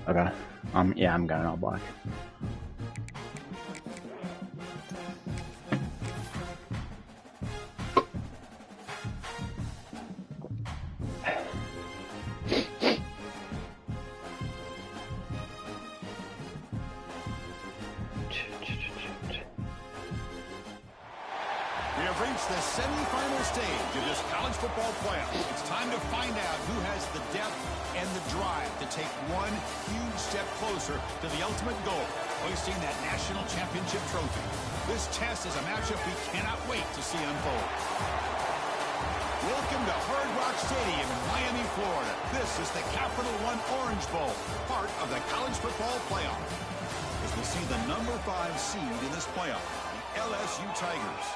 Okay. Yeah, I'm going all black. We have reached the semifinal stage of this college football playoff. It's time to find out who has the depth and the drive to take one huge step closer to the ultimate goal, hoisting that national championship trophy. This test is a matchup we cannot wait to see unfold. Welcome to Hard Rock Stadium in Miami, Florida. This is the Capital One Orange Bowl, part of the college football playoff. As we see the number 5 seed in this playoff, the LSU Tigers,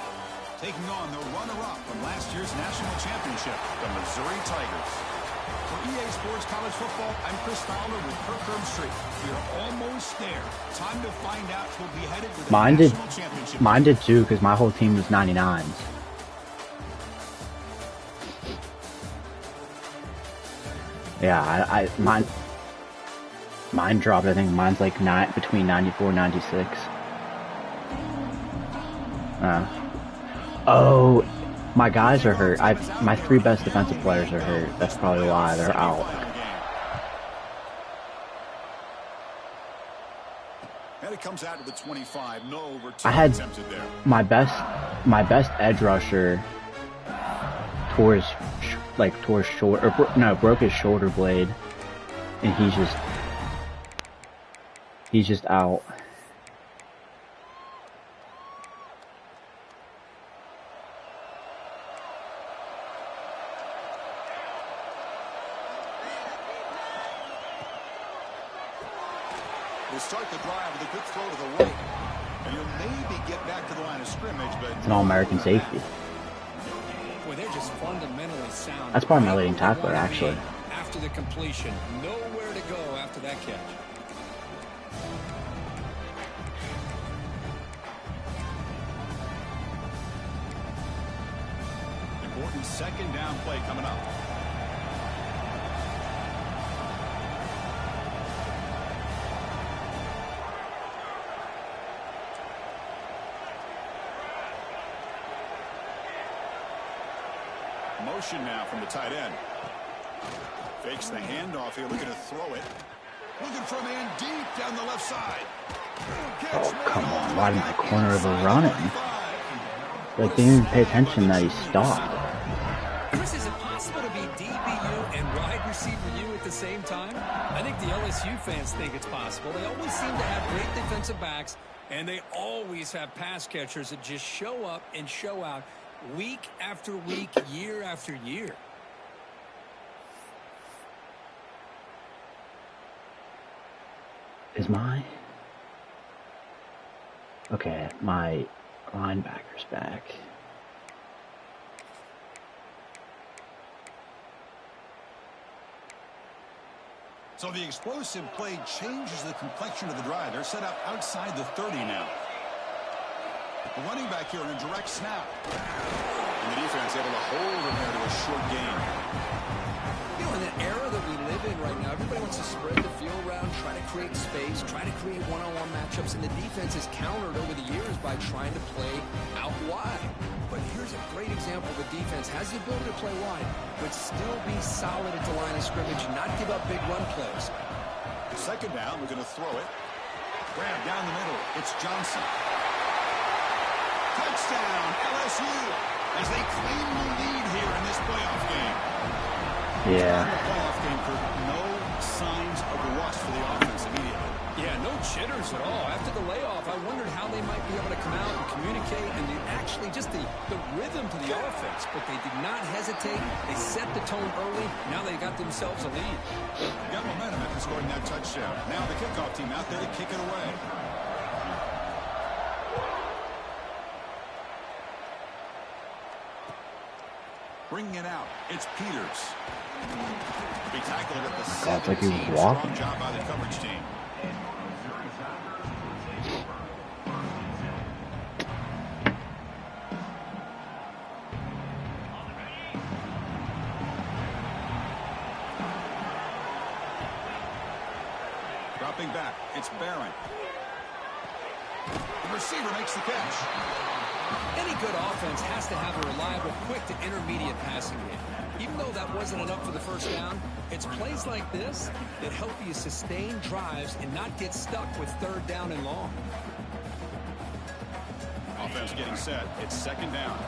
taking on the runner-up from last year's national championship, the Missouri Tigers. For EA Sports College Football, I'm Chris Fowler with Kirk Herbstreit. We're almost there. Time to find out who'll be headed to the national championship. Mine did too, because my whole team was 99s. Yeah, mine dropped. I think mine's like between 94 and 96. Oh, my guys are hurt. My 3 best defensive players are hurt. That's probably why they're out. And it comes out to the 25. No overtime I had attempted there. my best edge rusher tore his shoulder, broke his shoulder blade, and he's just out. We'll start the drive with a quick throw to the right. And you'll maybe get back to the line of scrimmage, but It's an all-American safety. Boy, they're just fundamentally sound. That's probably my leading tackler, actually. After the completion, nowhere to go after that catch. important second down play coming up. Motion now from the tight end. Fakes the handoff here, looking to throw it. Looking for a man deep down the left side. Oh, come on. Why didn't the corner ever run it? Like, they didn't even pay attention that he stopped. Chris, is it possible to be DBU and wide receiver U at the same time? I think the LSU fans think it's possible. They always seem to have great defensive backs, and they always have pass catchers that just show up and show out week after week, year after year. Is okay, my linebacker's back. So the explosive play changes the complexion of the drive. They're set up outside the 30 now. The running back here in a direct snap. And the defense able to hold him there to a short gain. You know, in the era that we live in right now, everybody wants to spread the field around, try to create space, try to create one-on-one matchups, and the defense is countered over the years by trying to play out wide. But here's a great example. The defense has the ability to play wide, but still be solid at the line of scrimmage and not give up big run plays. Second down, we're going to throw it. Grab down the middle. It's Johnson. Touchdown, LSU, as they claim the lead here in this playoff game. Yeah. Playoff game for no signs of rust for the offense immediately. Yeah, no jitters at all. After the layoff, I wondered how they might be able to come out and communicate and actually just the rhythm to the offense. But they did not hesitate. They set the tone early. Now they got themselves a lead. Got momentum after scoring that touchdown. Now the kickoff team out there to kick it away. Bringing it out, it's Peters. Big tackle at the 17. It's like he was walking. Strong job by the coverage team. Dropping back. It's Barron. The receiver makes the catch. Any good offense has to have a reliable, quick to intermediate passing game. Even though that wasn't enough for the first down, it's plays like this that help you sustain drives and not get stuck with third down and long. Offense getting set. It's second down.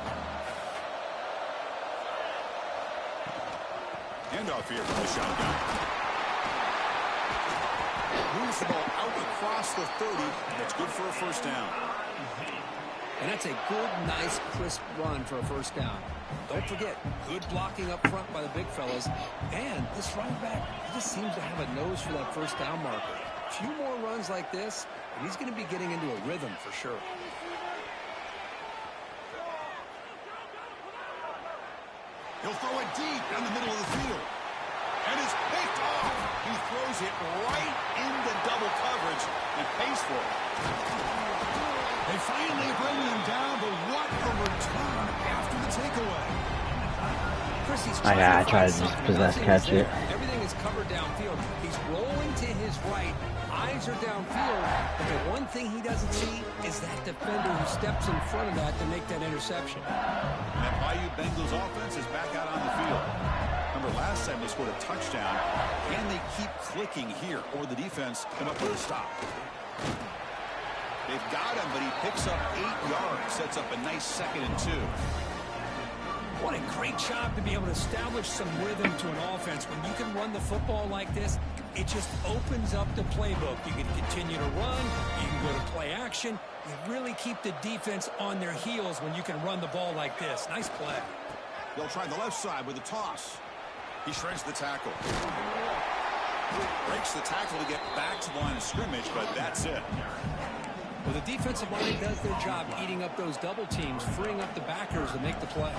Handoff here from the shotgun. Moves the ball out across the 30. That's good for a first down. And that's a good, nice, crisp run for a first down. Don't forget, good blocking up front by the big fellas. And this running back, he just seems to have a nose for that first down marker. A few more runs like this, and he's going to be getting into a rhythm for sure. He'll throw it deep down the middle of the field. And it's picked off. He throws it right into double coverage and pays for it. They finally bring him down, but what a return after the takeaway. I tried to just possess catch it. Everything is covered downfield. He's rolling to his right. Eyes are downfield. But the one thing he doesn't see is that defender who steps in front of that to make that interception. And that Bayou Bengals offense is back out on the field. Remember, last time they scored a touchdown. Can they keep clicking here, or the defense come up with a stop? They've got him, but he picks up 8 yards, sets up a nice 2nd and 2. What a great job to be able to establish some rhythm to an offense. When you can run the football like this, it just opens up the playbook. You can continue to run. You can go to play action. You really keep the defense on their heels when you can run the ball like this. Nice play. They'll try the left side with a toss. He shreds the tackle. Breaks the tackle to get back to the line of scrimmage, but that's it. Well, the defensive line does their job eating up those double teams, freeing up the backers to make the play.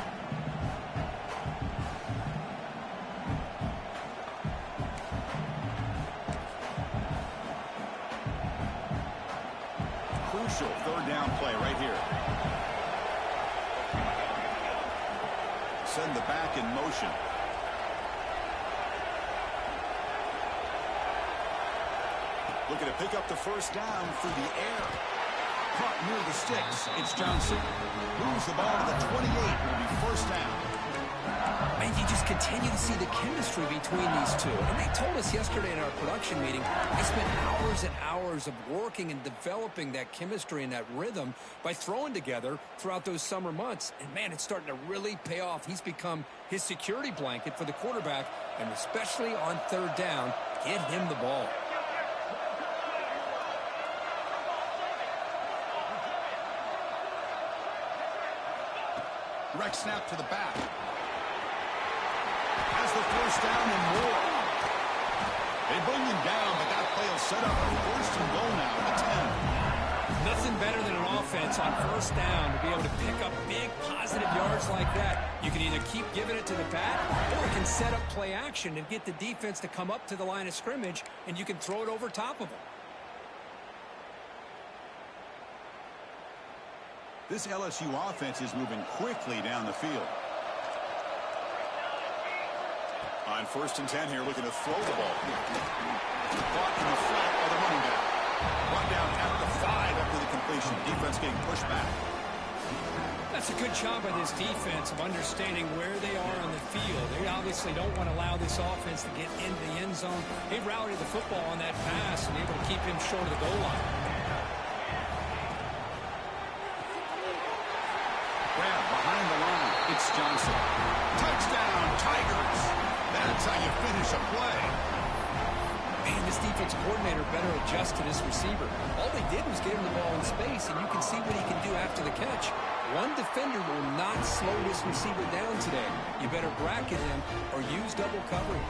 Crucial third down play right here. Send the back in motion. Looking to pick up the first down through the air. Caught near the sticks. It's Johnson. Moves the ball to the 28. Will be first down. And you just continue to see the chemistry between these two. And they told us yesterday in our production meeting, they spent hours and hours of working and developing that chemistry and that rhythm by throwing together throughout those summer months. And, man, it's starting to really pay off. He's become his security blanket for the quarterback, and especially on third down, get him the ball. Direct snap to the back. Has the first down and more. They bring him down, but that play will set up a first and goal now at the 10. Nothing better than an offense on first down to be able to pick up big positive yards like that. You can either keep giving it to the back, or it can set up play action and get the defense to come up to the line of scrimmage, and you can throw it over top of them. This LSU offense is moving quickly down the field. On first and 10 here, looking to throw the ball. Caught in the flat by the running back. Brought down at the 5 after the completion. Defense getting pushed back. That's a good job by this defense of understanding where they are on the field. They obviously don't want to allow this offense to get into the end zone. They rallied the football on that pass and able to keep him short of the goal line. Grab behind the line. It's Johnson. Touchdown, Tigers. That's how you finish a play. Man, this defense coordinator better adjust to this receiver. All they did was get him the ball in space, and you can see what he can do after the catch. One defender will not slow this receiver down today. You better bracket him or use double coverage.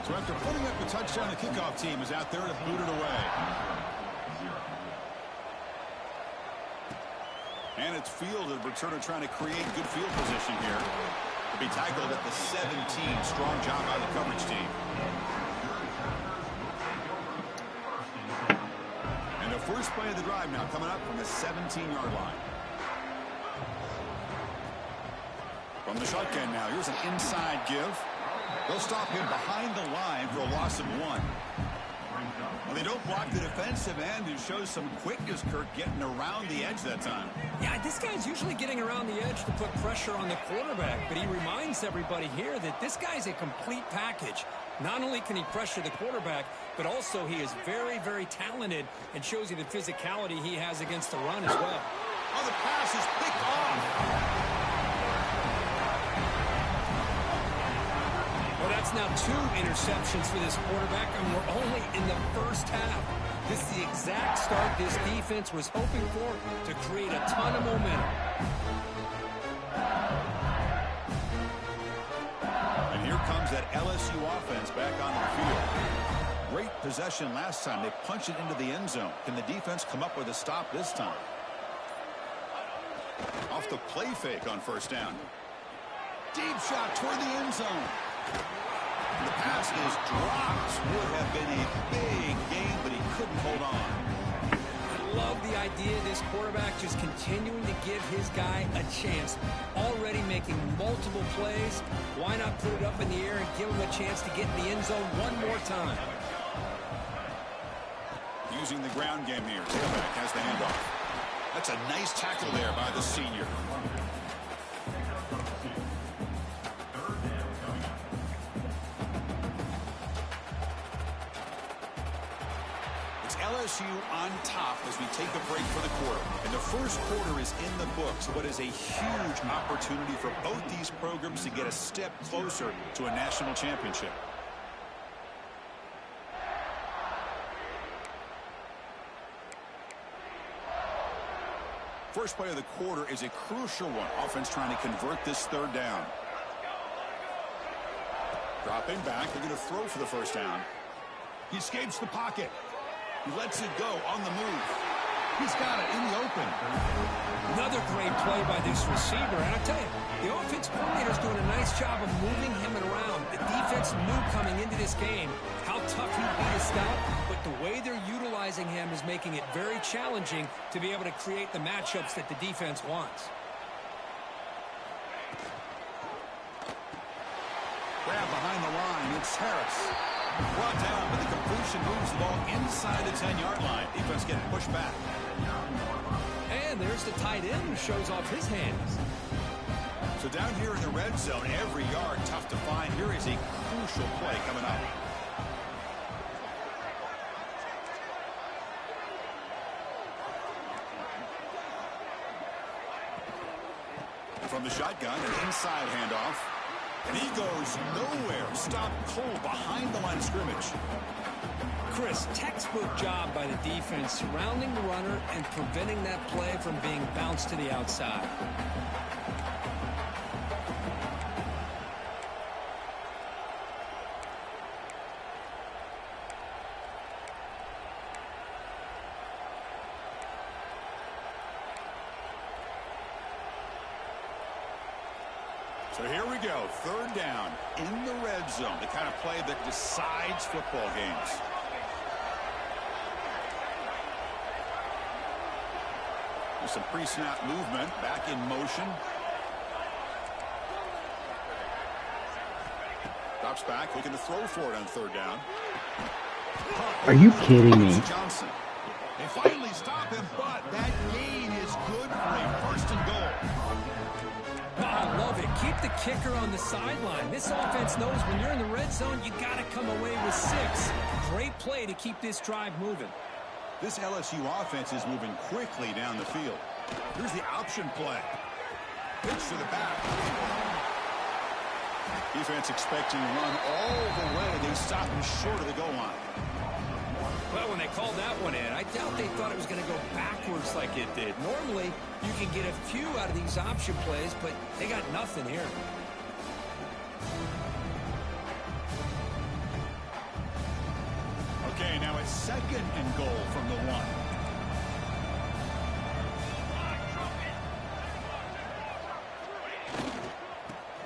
So after putting up the touchdown, the kickoff team is out there to boot it away. And it's fielded. Returner trying to create good field position here. To be tackled at the 17. Strong job by the coverage team. And the first play of the drive now coming up from the 17-yard line. From the shotgun now, here's an inside give. They'll stop him behind the line for a loss of 1. Well, they don't block the defensive end, who shows some quickness, Kirk, getting around the edge that time. Yeah, this guy's usually getting around the edge to put pressure on the quarterback, but he reminds everybody here that this guy's a complete package. Not only can he pressure the quarterback, but also he is very, very talented and shows you the physicality he has against the run as well. Oh, the pass is picked off. Well, that's now 2 interceptions for this quarterback, and we're only in the first half. This is the exact start this defense was hoping for to create a ton of momentum. And here comes that LSU offense back on the field. Great possession last time. They punched it into the end zone. Can the defense come up with a stop this time? Off the play fake on first down. Deep shot toward the end zone. The pass is dropped. Would have been a big game, but he couldn't hold on. I love the idea of this quarterback just continuing to give his guy a chance. Already making multiple plays. Why not put it up in the air and give him a chance to get in the end zone one more time? Using the ground game here. Tailback has the handoff. That's a nice tackle there by the senior. LSU on top as we take a break for the quarter. And the first quarter is in the books. What is a huge opportunity for both these programs to get a step closer to a national championship. First play of the quarter is a crucial one. Offense trying to convert this third down. Dropping back. They're going to throw for the first down. He escapes the pocket. He lets it go on the move. He's got it in the open. Another great play by this receiver. And I tell you, the offense coordinator's doing a nice job of moving him around. The defense knew coming into this game how tough he'd be to stop, but the way they're utilizing him is making it very challenging to be able to create the matchups that the defense wants. Grab behind the line. It's Harris. Brought down, but the completion moves the ball inside the 10-yard line. Defense getting pushed back. And there's the tight end who shows off his hands. So down here in the red zone, every yard tough to find. Here is a crucial play coming up. From the shotgun, an inside handoff. And he goes nowhere. Stop cold behind the line of scrimmage. Chris, textbook job by the defense surrounding the runner and preventing that play from being bounced to the outside. So here we go, third down in the red zone, the kind of play that decides football games. There's some pre-snap movement, back in motion. Drops back, looking to throw for it on third down. Are you kidding me? Johnson. They finally stop him, but that gain is good for a first and goal. I love it. Keep the kicker on the sideline. This offense knows when you're in the red zone, you got to come away with 6. Great play to keep this drive moving. This LSU offense is moving quickly down the field. Here's the option play. Pitch to the back. Defense expecting to run all the way. They stop him short of the goal line. Well, when they called that one in, I doubt they thought it was going to go backwards like it did. Normally, you can get a few out of these option plays, but they got nothing here. Okay, now it's second and goal from the 1.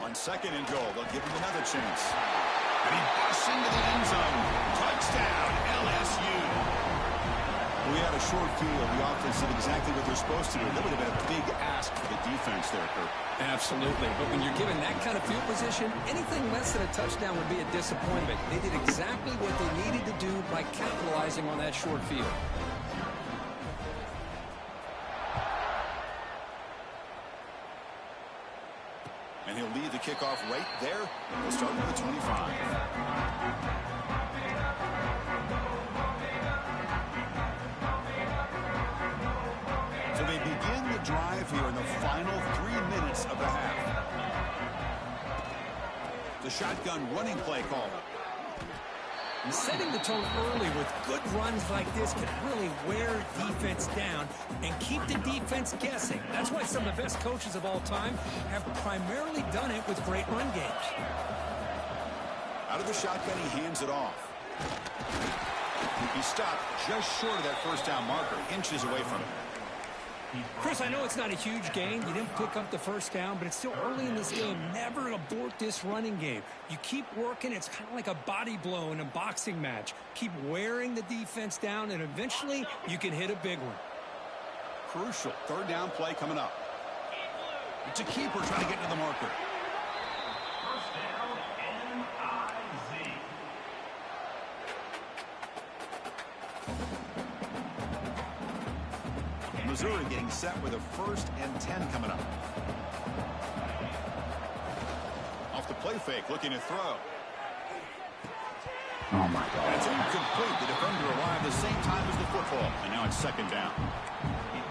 On second and goal, they'll give him another chance. And he busts into the end zone. Touchdown, LSU. We had a short field. The offense did exactly what they're supposed to do. That would have been a big ask for the defense there, Kurt. Absolutely. But when you're given that kind of field position, anything less than a touchdown would be a disappointment. They did exactly what they needed to do by capitalizing on that short field. And he'll lead the kickoff right there. And we'll start with the 25. So they begin the drive here in the final 3 minutes of the half. The shotgun running play call. And setting the tone early with good runs like this can really wear defense down and keep the defense guessing. That's why some of the best coaches of all time have primarily done it with great run games. Out of the shotgun, he hands it off. He stopped just short of that first down marker, inches away from it. Chris, I know it's not a huge gain. You didn't pick up the first down, but it's still early in this game. Never abort this running game. You keep working. It's kind of like a body blow in a boxing match. Keep wearing the defense down, and eventually you can hit a big one. Crucial third down play coming up. It's a keeper trying to get to the marker. Missouri getting set with a 1st and 10 coming up. Off the play fake, looking to throw. Oh my God. That's incomplete. The defender arrived the same time as the football, and now it's 2nd down.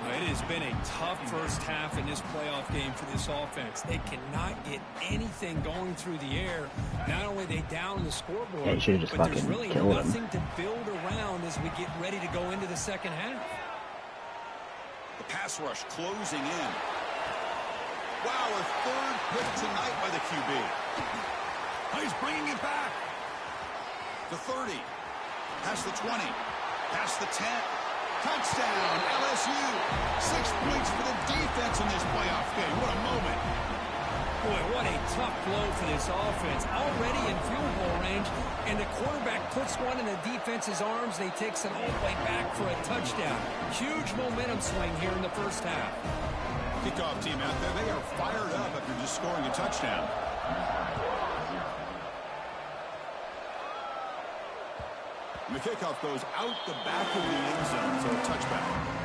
It has been a tough first half in this playoff game for this offense. They cannot get anything going through the air. Not only are they down the scoreboard, yeah, just but there's really nothing him. to build around as we get ready to go into the second half. The pass rush closing in. Wow, a 3rd pick tonight by the QB. Oh, he's bringing it back. The 30. Past the 20. Past the 10. Touchdown, LSU. 6 points for the defense in this playoff game. What a moment. Boy, what a tough blow for this offense. Already in field goal range, and the quarterback puts one in the defense's arms. They takes it all the way back for a touchdown. Huge momentum swing here in the first half. Kickoff team out there, they are fired up after just scoring a touchdown. And the kickoff goes out the back of the end zone, so a touchback.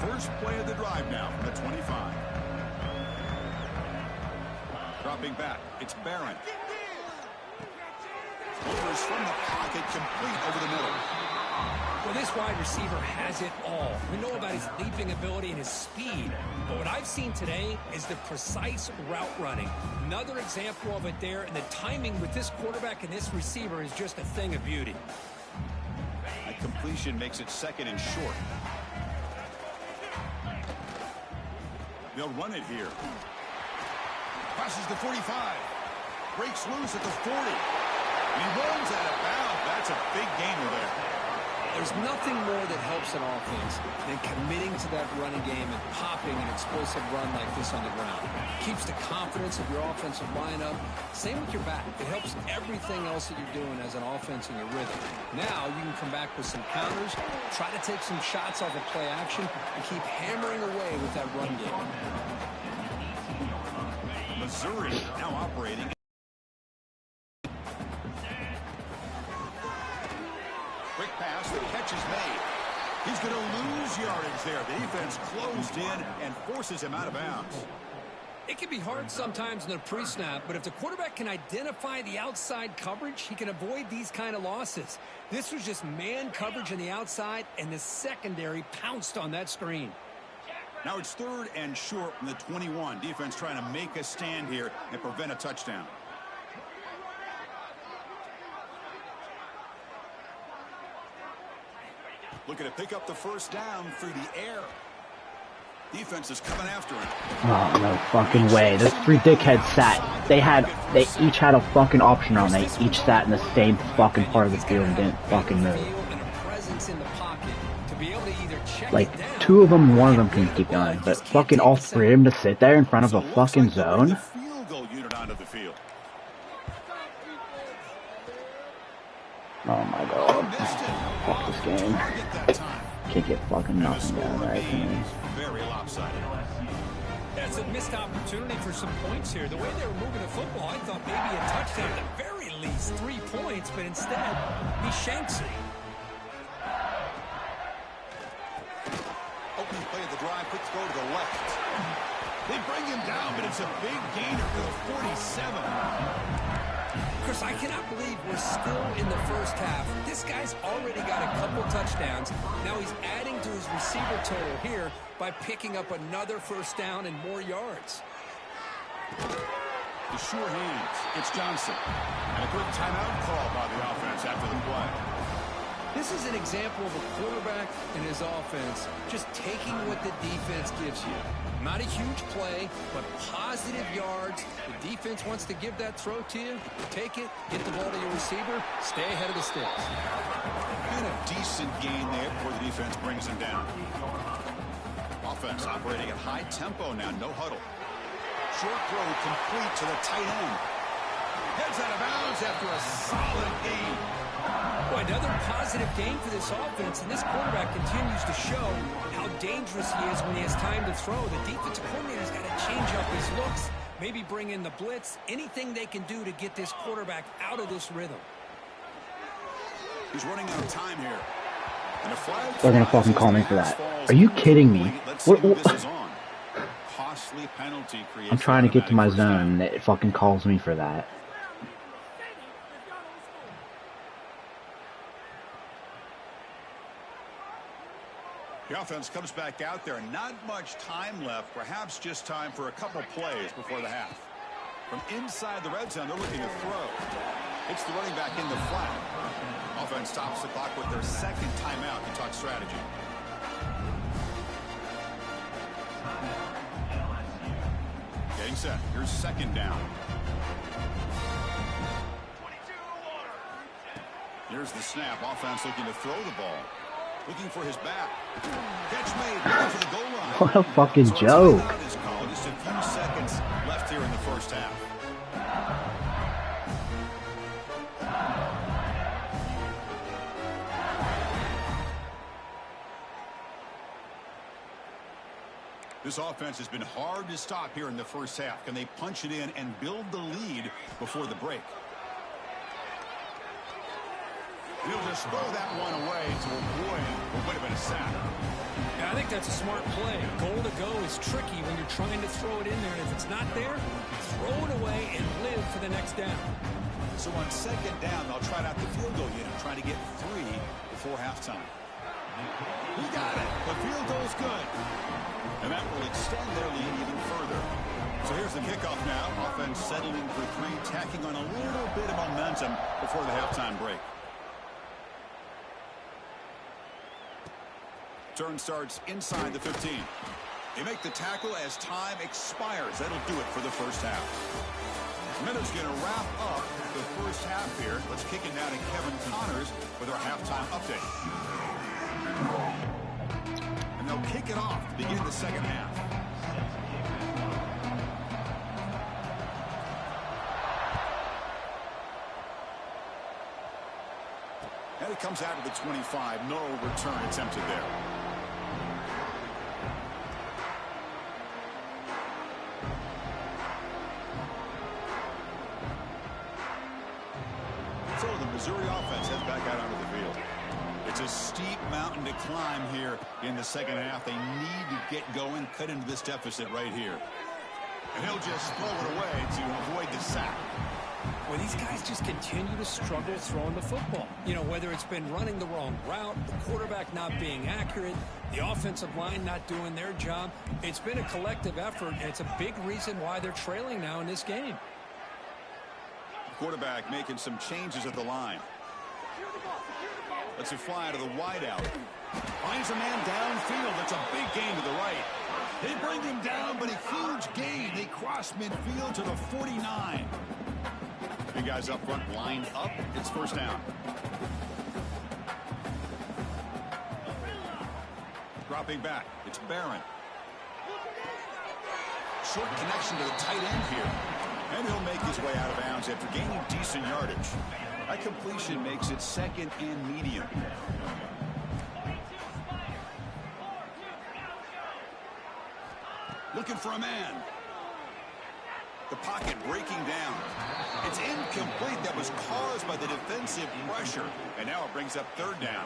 First play of the drive now from the 25. Dropping back, it's Barron. Overs from the pocket, complete over the middle. Well, this wide receiver has it all. We know about his leaping ability and his speed, but what I've seen today is the precise route running. Another example of it there, and the timing with this quarterback and this receiver is just a thing of beauty. That completion makes it 2nd and short. They'll run it here. Passes the 45. Breaks loose at the 40. And he runs out of bounds. That's a big gainer there. There's nothing more that helps an offense than committing to that running game and popping an explosive run like this on the ground. It keeps the confidence of your offensive lineup. Same with your back. It helps everything else that you're doing as an offense in your rhythm. Now you can come back with some counters, try to take some shots off of play action, and keep hammering away with that run game. Missouri now operating. Quick pass, the catch is made. He's going to lose yardage there. The defense closed in and forces him out of bounds. It can be hard sometimes in a pre-snap, but if the quarterback can identify the outside coverage, he can avoid these kind of losses. This was just man coverage on the outside, and the secondary pounced on that screen. Now it's 3rd and short from the 21. Defense trying to make a stand here and prevent a touchdown. Looking to pick up the first down through the air. Defense is coming after him. Oh, no fucking way. Those 3 dickheads sat. They each had a fucking option on. They each sat in the same fucking part of the field and didn't fucking move. Like, 2 of them, 1 of them can keep going, but fucking all 3 of them to sit there in front of a fucking zone? Field goal unit onto the field. Can't get fucking nothing out of that to me. Very lopsided. That's a missed opportunity for some points here. The way they were moving the football, I thought maybe a touchdown, at the very least 3 points, but instead, he shanks it. Opening play of the drive, quick throw to the left. They bring him down, but it's a big gainer for the 47. Chris, I cannot believe we're still in the first half. This guy's already got a couple touchdowns. Now he's adding to his receiver total here by picking up another first down and more yards. The sure hands. It's Johnson. And a quick timeout call by the offense after the play. This is an example of a quarterback and his offense just taking what the defense gives you. Not a huge play, but positive yards. The defense wants to give that throw to you. Take it, get the ball to your receiver, stay ahead of the sticks. And a decent gain there before the defense brings him down. Offense operating at high tempo now, no huddle. Short throw complete to the tight end. Heads out of bounds after a solid gain. Boy, another positive game for this offense, and this quarterback continues to show how dangerous he is when he has time to throw. The defensive coordinator's got to change up his looks, maybe bring in the blitz, anything they can do to get this quarterback out of this rhythm. He's running out of time here. And a flag. They're gonna fucking call me for that. Are you kidding me? What? Costly penalty created. I'm trying to get to my zone, and it fucking calls me for that. The offense comes back out there. Not much time left. Perhaps just time for a couple plays before the half. From inside the red zone, they're looking to throw. It's the running back in the flat. Offense stops the clock with their second timeout to talk strategy. Getting set. Here's second down. Here's the snap. Offense looking to throw the ball. Looking for his back. Catch made. Looking for the goal line. What a fucking joke. Just a few seconds left here in the first half. This offense has been hard to stop here in the first half. Can they punch it in and build the lead before the break? He'll just throw that one away to avoid what would have been a sack. Yeah, I think that's a smart play. Goal to go is tricky when you're trying to throw it in there, and if it's not there, throw it away and live for the next down. So on second down, they'll try out the field goal unit, trying to get 3 before halftime. He got it. The field goal's good. And that will extend their lead even further. So here's the kickoff now. Offense settling for 3, tacking on a little bit of momentum before the halftime break. Turn starts inside the 15. They make the tackle as time expires. That'll do it for the first half. Minutes going to wrap up the first half here. Let's kick it now to Kevin Connors with our halftime update. And they'll kick it off to begin the second half. And it comes out of the 25. No return attempted there. So the Missouri offense heads back out onto the field. It's a steep mountain to climb here in the second half. They need to get going, cut into this deficit right here. And he'll just throw it away to avoid the sack. Well, these guys just continue to struggle throwing the football. You know, whether it's been running the wrong route, the quarterback not being accurate, the offensive line not doing their job. It's been a collective effort, and it's a big reason why they're trailing now in this game. Quarterback making some changes at the line. Lets it fly to the wideout. Finds a man downfield. That's a big gain to the right. They bring him down, but a huge gain. They cross midfield to the 49. Three guys up front lined up. It's first down. Dropping back. It's Barron. Short connection to the tight end here. And he'll make his way out of bounds after gaining decent yardage. That completion makes it second and medium. Looking for a man. The pocket breaking down. It's incomplete. That was caused by the defensive pressure. And now it brings up third down.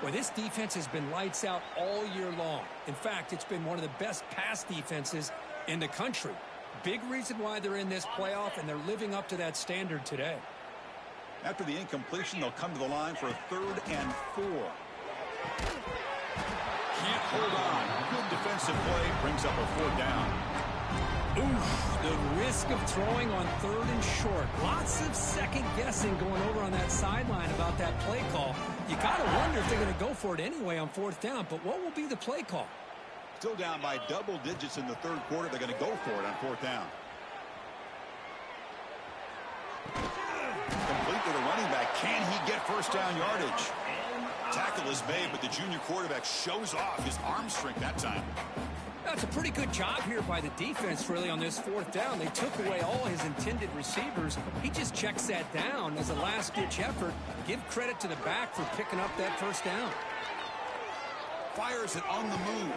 Well, this defense has been lights out all year long. In fact, it's been one of the best pass defenses in the country. Big reason why they're in this playoff, and they're living up to that standard today. After the incompletion, they'll come to the line for a 3rd and 4. Can't hold on. Good defensive play brings up a 4th down. Oof, the risk of throwing on 3rd and short. Lots of second guessing going over on that sideline about that play call. You got to wonder if they're going to go for it anyway on 4th down, but what will be the play call? Still down by double digits in the 3rd quarter. They're going to go for it on 4th down. Complete to the running back. Can he get first down yardage? Tackle is made, but the junior quarterback shows off his arm strength that time. That's a pretty good job here by the defense, really, on this 4th down. They took away all his intended receivers. He just checks that down as a last-ditch effort. Give credit to the back for picking up that first down. Fires it on the move.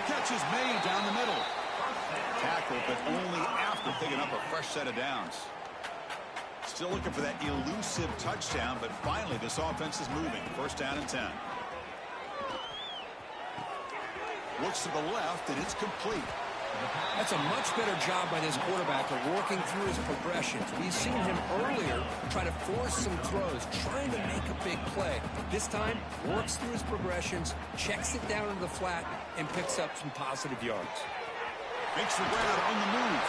Catch is made down the middle. Tackle, but only after picking up a fresh set of downs. Still looking for that elusive touchdown, but finally this offense is moving. 1st down and 10. Looks to the left, and it's complete. That's a much better job by this quarterback of working through his progressions. We've seen him earlier try to force some throws, trying to make a big play. This time, works through his progressions, checks it down into the flat, and picks up some positive yards. Makes the grab on the move.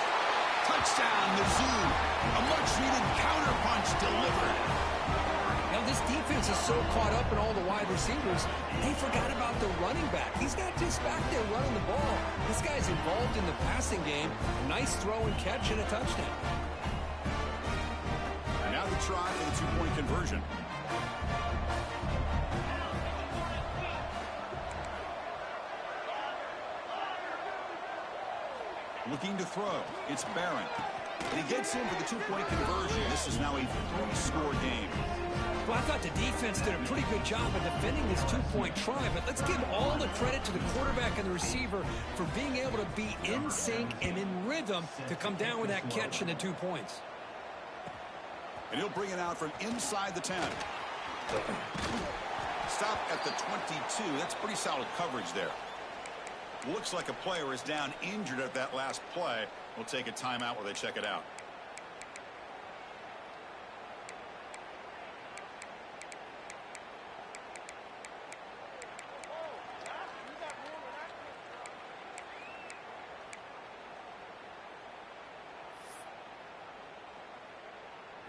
Touchdown, Mizzou. A much-needed counterpunch delivered. Now, this defense is so caught up in all the wide receivers, they forgot about the running back. He's not just back there running the ball. This guy's involved in the passing game. Nice throw and catch and a touchdown. And now the try for the 2-point conversion. Looking to throw. It's Barron. And he gets in for the 2-point conversion. This is now a 3-score game. Well, I thought the defense did a pretty good job of defending this 2-point try, but let's give all the credit to the quarterback and the receiver for being able to be in sync and in rhythm to come down with that catch and the 2 points. And he'll bring it out from inside the 10. Stop at the 22. That's pretty solid coverage there. Looks like a player is down injured at that last play. We'll take a timeout while they check it out.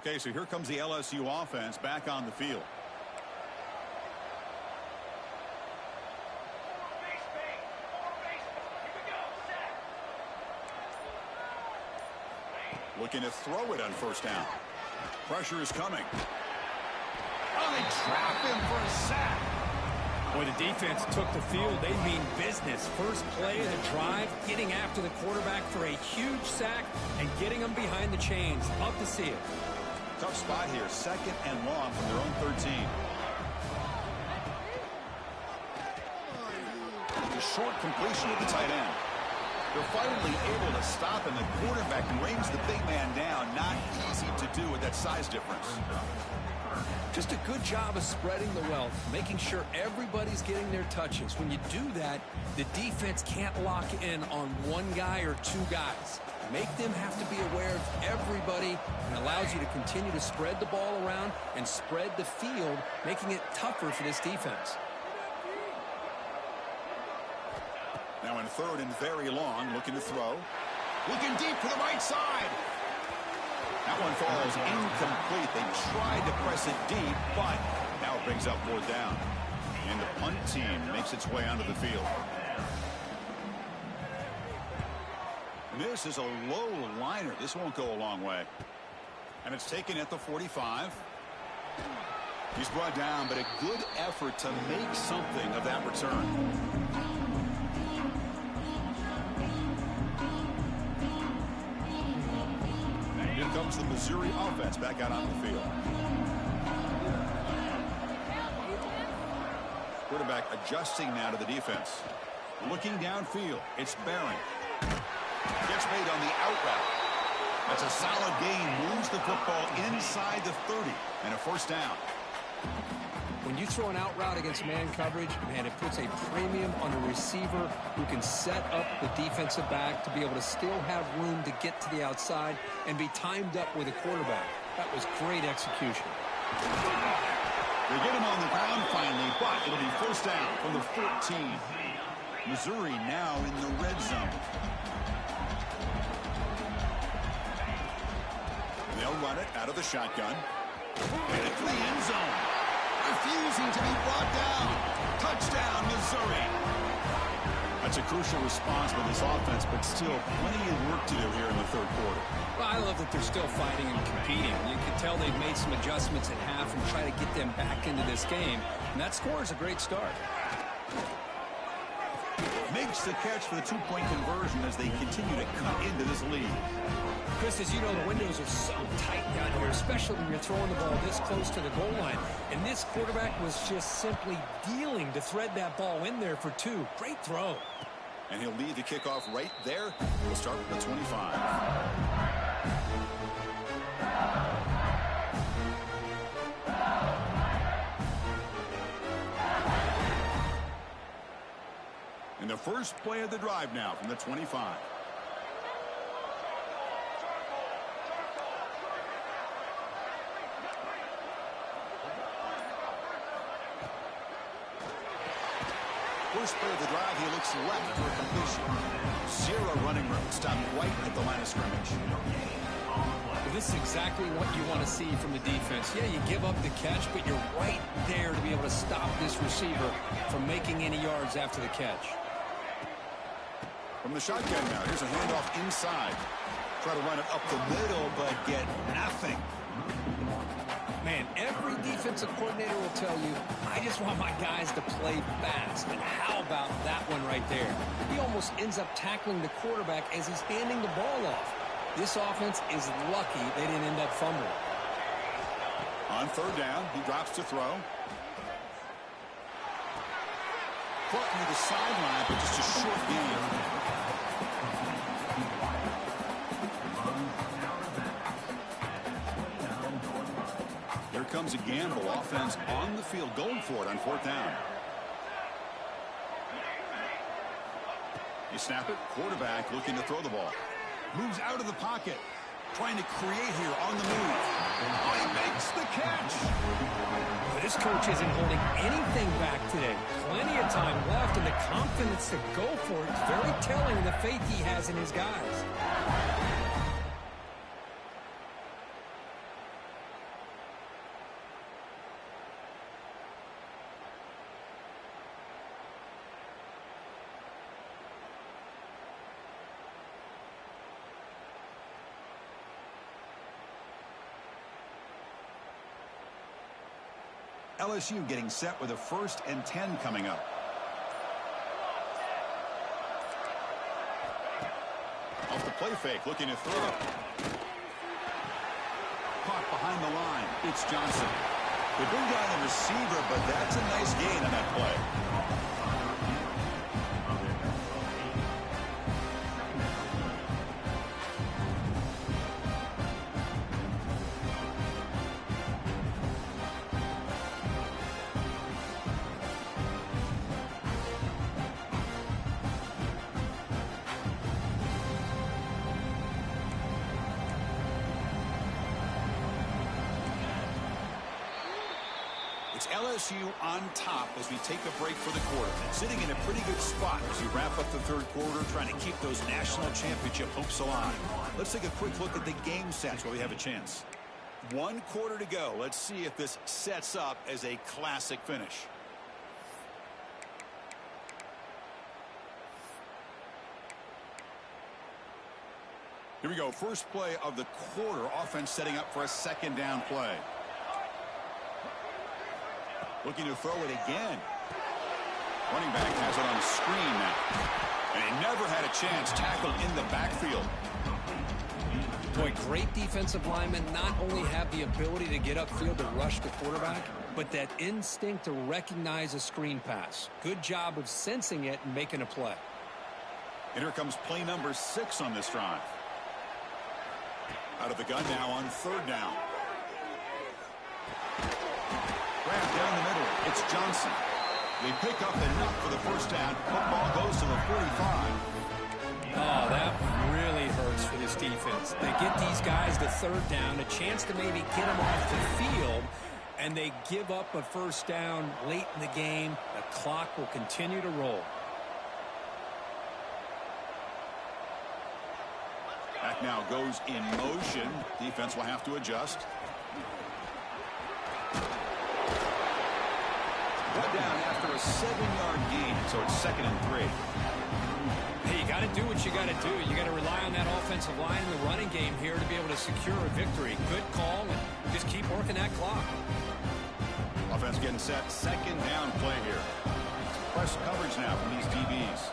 Okay, so here comes the LSU offense back on the field. Looking to throw it on 1st down. Pressure is coming. Oh, they trap him for a sack. Boy, the defense took the field. They mean business. First play of the drive, getting after the quarterback for a huge sack and getting him behind the chains. Love to see it. Tough spot here. 2nd and long from their own 13. A short completion to the tight end. They're finally able to stop him. The quarterback rains the big man down. Not easy to do with that size difference. Just a good job of spreading the wealth, making sure everybody's getting their touches. When you do that, the defense can't lock in on one guy or 2 guys. Make them have to be aware of everybody, and allows you to continue to spread the ball around and spread the field, making it tougher for this defense. Now in 3rd and very long, looking to throw. Looking deep to the right side. That one falls incomplete. They tried to press it deep, but now it brings up 4th down. And the punt team makes its way onto the field. This is a low liner. This won't go a long way. And it's taken at the 45. He's brought down, but a good effort to make something of that return. Here comes the Missouri offense back out on the field. Quarterback adjusting now to the defense. Looking downfield, it's Barron. Gets made on the out route. That's a solid gain. Moves the football inside the 30 and a first down. When you throw an out route against man coverage, man, it puts a premium on the receiver who can set up the defensive back to be able to still have room to get to the outside and be timed up with a quarterback. That was great execution. They get him on the ground finally, but it'll be first down from the 14. Missouri now in the red zone. They'll run it out of the shotgun. And it's the end zone. Refusing to be brought down. Touchdown, Missouri. That's a crucial response by this offense, but still plenty of work to do here in the third quarter. Well, I love that they're still fighting and competing. You can tell they've made some adjustments at half and try to get them back into this game. And that score is a great start. Makes the catch for the two-point conversion as they continue to cut into this lead. Chris, as you know, the windows are so tight down here, especially when you're throwing the ball this close to the goal line. And this quarterback was just simply dealing to thread that ball in there for two. Great throw. And he'll lead the kickoff right there. We'll start with the 25. And the first play of the drive now from the 25. First play of the drive, he looks left for completion. Zero running room. Stopped right at the line of scrimmage. Well, this is exactly what you want to see from the defense. Yeah, you give up the catch, but you're right there to be able to stop this receiver from making any yards after the catch. From the shotgun now, here's a handoff inside. Try to run it up the middle, but get nothing. Man, every defensive coordinator will tell you, I just want my guys to play fast. And how about that one right there? He almost ends up tackling the quarterback as he's handing the ball off. This offense is lucky they didn't end up fumbling. On third down, he drops to throw. Caught near the sideline, but just a short gain. Comes a gamble. Offense on the field going for it on fourth down. You snap it. Quarterback looking to throw the ball. Moves out of the pocket. Trying to create here on the move. Oh, he makes the catch. But this coach isn't holding anything back today. Plenty of time left, and the confidence to go for it is very telling of the faith he has in his guys. LSU getting set with a 1st and 10 coming up. Off the play fake, looking to throw. Caught behind the line. It's Johnson. They bring down the receiver, but that's a nice gain on that play. It's LSU on top as we take a break for the quarter. Sitting in a pretty good spot as we wrap up the third quarter, trying to keep those national championship hopes alive. Let's take a quick look at the game sets where we have a chance. 1 quarter to go. Let's see if this sets up as a classic finish. Here we go. First play of the quarter. Offense setting up for a 2nd down play. Looking to throw it again. Running back has it on the screen now. And he never had a chance. Tackled in the backfield. Boy, great defensive linemen not only have the ability to get upfield to rush the quarterback, but that instinct to recognize a screen pass. Good job of sensing it and making a play. And here comes play number 6 on this drive. Out of the gun now on 3rd down. Grab down the middle. It's Johnson. They pick up enough for the first down. Football goes to the 45. Oh, that really hurts for this defense. They get these guys to 3rd down, a chance to maybe get them off the field, and they give up a first down late in the game. The clock will continue to roll. Back now goes in motion. Defense will have to adjust. Brought down after a 7-yard gain, so it's 2nd and 3. Hey, you got to do what you got to do. You got to rely on that offensive line in the running game here to be able to secure a victory. Good call, and just keep working that clock. Offense getting set. 2nd down play here. Press coverage now from these DBs.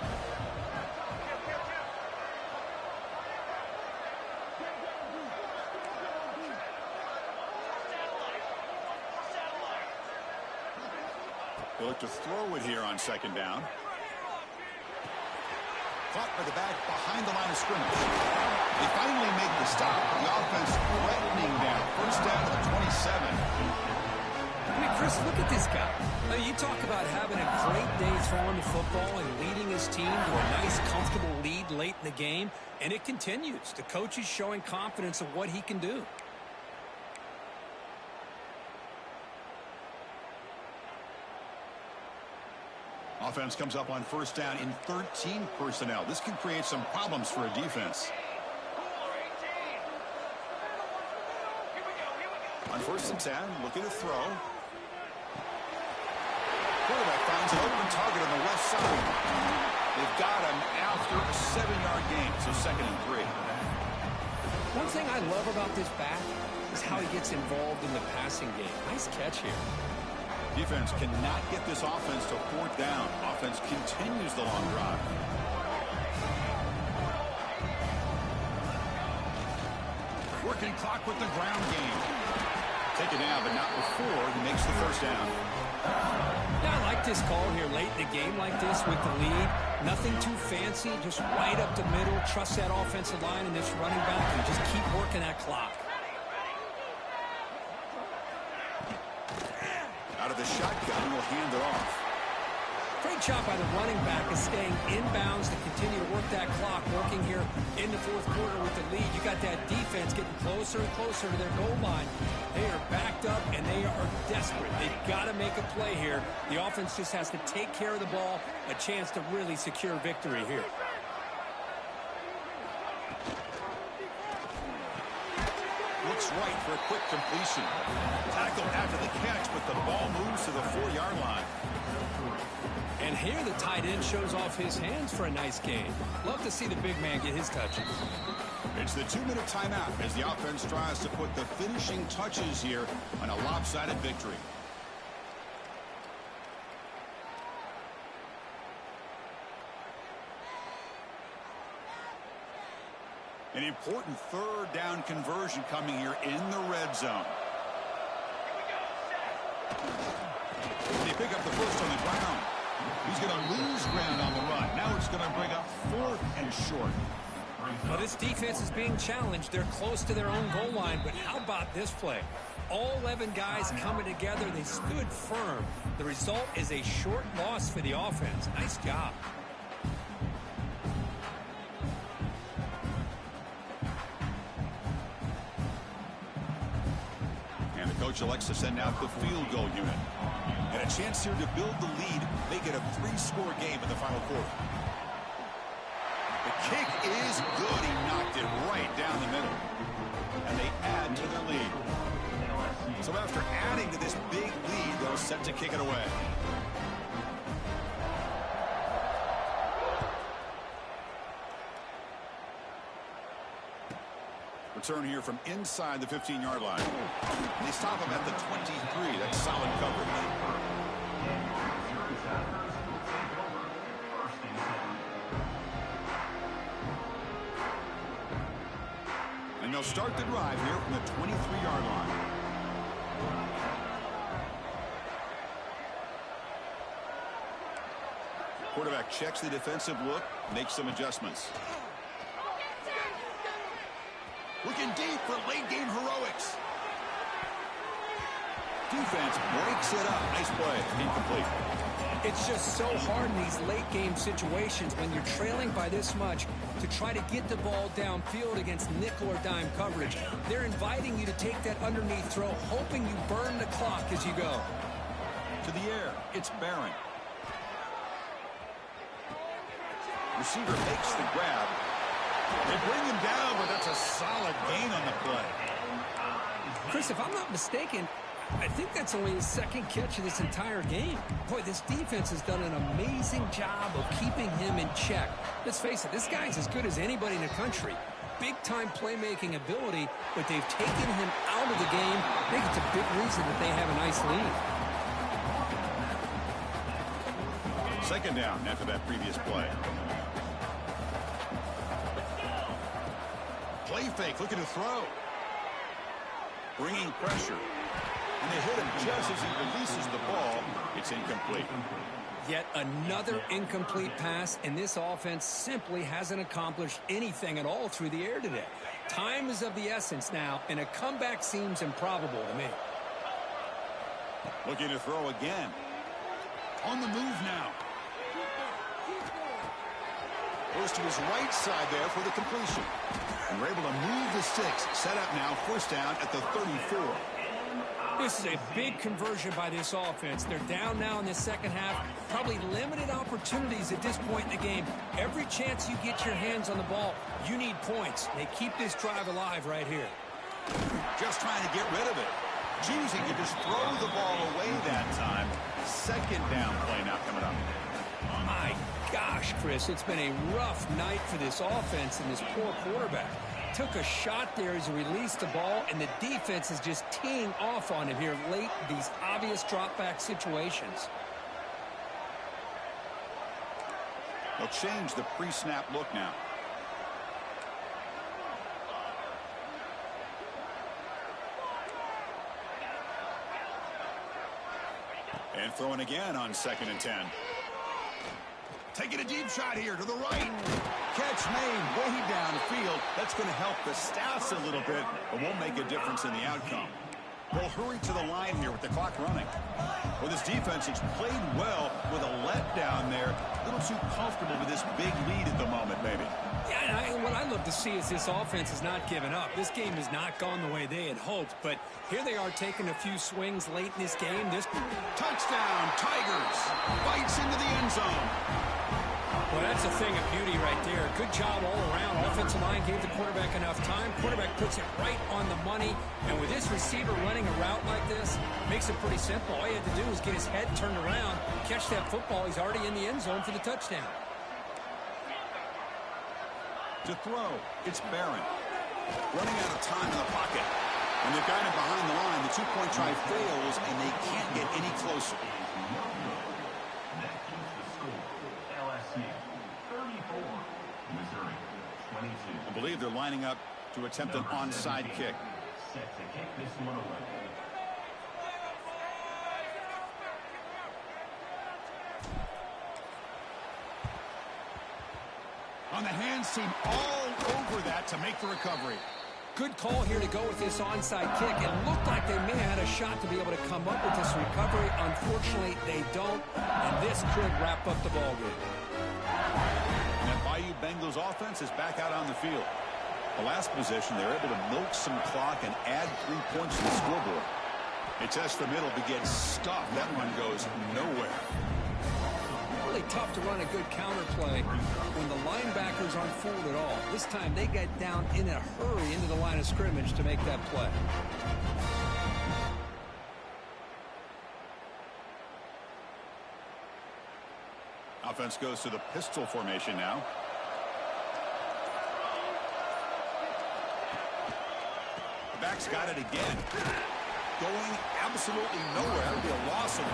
They look to throw it here on 2nd down. Caught by the back behind the line of scrimmage. They finally make the stop. The offense threatening down. First down to the 27. I mean, Chris, look at this guy. I mean, you talk about having a great day throwing the football and leading his team to a nice, comfortable lead late in the game, and it continues. The coach is showing confidence of what he can do. Offense comes up on first down in 13 personnel. This can create some problems for a defense. On 1st and 10, looking to throw. Quarterback finds an open target on the left side. They've got him after a 7-yard gain, so 2nd and 3. One thing I love about this back is how he gets involved in the passing game. Nice catch here. Defense cannot get this offense to 4th down. Offense continues the long drive. Working clock with the ground game. Take it down, but not before he makes the first down. Yeah, I like this call here late in the game like this with the lead. Nothing too fancy, just right up the middle. Trust that offensive line and this running back and just keep working that clock. Out of the shotgun, will hand it off. Great job by the running back of staying inbounds to continue to work that clock, working here in the 4th quarter with the lead. You got that defense getting closer and closer to their goal line. They are backed up, and they are desperate. They've got to make a play here. The offense just has to take care of the ball, a chance to really secure victory here. Looks right for a quick completion. Tackle after the catch, but the ball moves to the 4-yard line. And here the tight end shows off his hands for a nice gain. Love to see the big man get his touches. It's the 2-minute timeout as the offense tries to put the finishing touches here on a lopsided victory. An important 3rd down conversion coming here in the red zone. They pick up the first on the ground. He's going to lose ground on the run. Now it's going to bring up 4th and short. Well, this defense is being challenged. They're close to their own goal line, but how about this play? All 11 guys coming together. They stood firm. The result is a short loss for the offense. Nice job. And the coach elects to send out the field goal unit. And a chance here to build the lead, make it a 3-score game in the final quarter. The kick is good. He knocked it right down the middle. And they add to their lead. So after adding to this big lead, they're set to kick it away. Return here from inside the 15-yard line. And they stop him at the 23. That's solid coverage. And they'll start the drive here from the 23-yard line. quarterback checks the defensive look, makes some adjustments. Looking deep for late-game heroics. Defense breaks it up. Nice play. Incomplete. It's just so hard in these late-game situations when you're trailing by this much to try to get the ball downfield against nickel or dime coverage. They're inviting you to take that underneath throw, hoping you burn the clock as you go. To the air. It's Barron. Receiver makes the grab. They bring him down, but that's a solid gain on the play. Chris, if I'm not mistaken, I think that's only his second catch of this entire game. Boy, this defense has done an amazing job of keeping him in check. Let's face it, this guy's as good as anybody in the country. Big-time playmaking ability, but they've taken him out of the game. I think it's a big reason that they have a nice lead. Second down after that previous play. Play fake, looking to throw. Bringing pressure. And they hit him just as he releases the ball. It's incomplete. Yet another incomplete pass, and this offense simply hasn't accomplished anything at all through the air today. Time is of the essence now, and a comeback seems improbable to me. Looking to throw again. On the move now. Goes to his right side there for the completion. And we're able to move the sticks. Set up now, first down at the 34. This is a big conversion by this offense. They're down now in the second half. Probably limited opportunities at this point in the game. Every chance you get your hands on the ball, you need points. They keep this drive alive right here. Just trying to get rid of it. Choosing to just throw the ball away that time. Second down play now coming up. My gosh, Chris, it's been a rough night for this offense and this poor quarterback. Took a shot there as he released the ball, and the defense is just teeing off on him here late in these obvious drop-back situations. They'll change the pre-snap look now. And throwing again on 2nd and 10. Taking a deep shot here to the right. Catch made way downfield. That's going to help the stats a little bit, but won't make a difference in the outcome. They'll hurry to the line here with the clock running. Well, this defense has played well with a letdown there. A little too comfortable with this big lead at the moment, maybe. Yeah, and what I love to see is this offense has not given up. This game has not gone the way they had hoped, but here they are taking a few swings late in this game. This touchdown, Tigers. Bites into the end zone. Well, that's a thing of beauty right there. Good job all around. Offensive line gave the quarterback enough time. Quarterback puts it right on the money. And with this receiver running a route like this, makes it pretty simple. All he had to do was get his head turned around, catch that football. He's already in the end zone for the touchdown. To throw, it's Barron. Running out of time in the pocket. And they've got him behind the line. The two-point try fails, and they can't get any closer. I believe they're lining up to attempt an onside kick. On the hands team all over that to make the recovery. Good call here to go with this onside kick. It looked like they may have had a shot to be able to come up with this recovery. Unfortunately, they don't, and this could wrap up the ball game. And Bayou Bengals offense is back out on the field. The last possession, they're able to milk some clock and add 3 points to the scoreboard. They test the middle, but get stuffed. That one goes nowhere. Really tough to run a good counter play when the linebackers aren't fooled at all. This time they get down in a hurry into the line of scrimmage to make that play. Offense goes to the pistol formation now. The back's got it again. Going absolutely nowhere. It'll be a loss of it.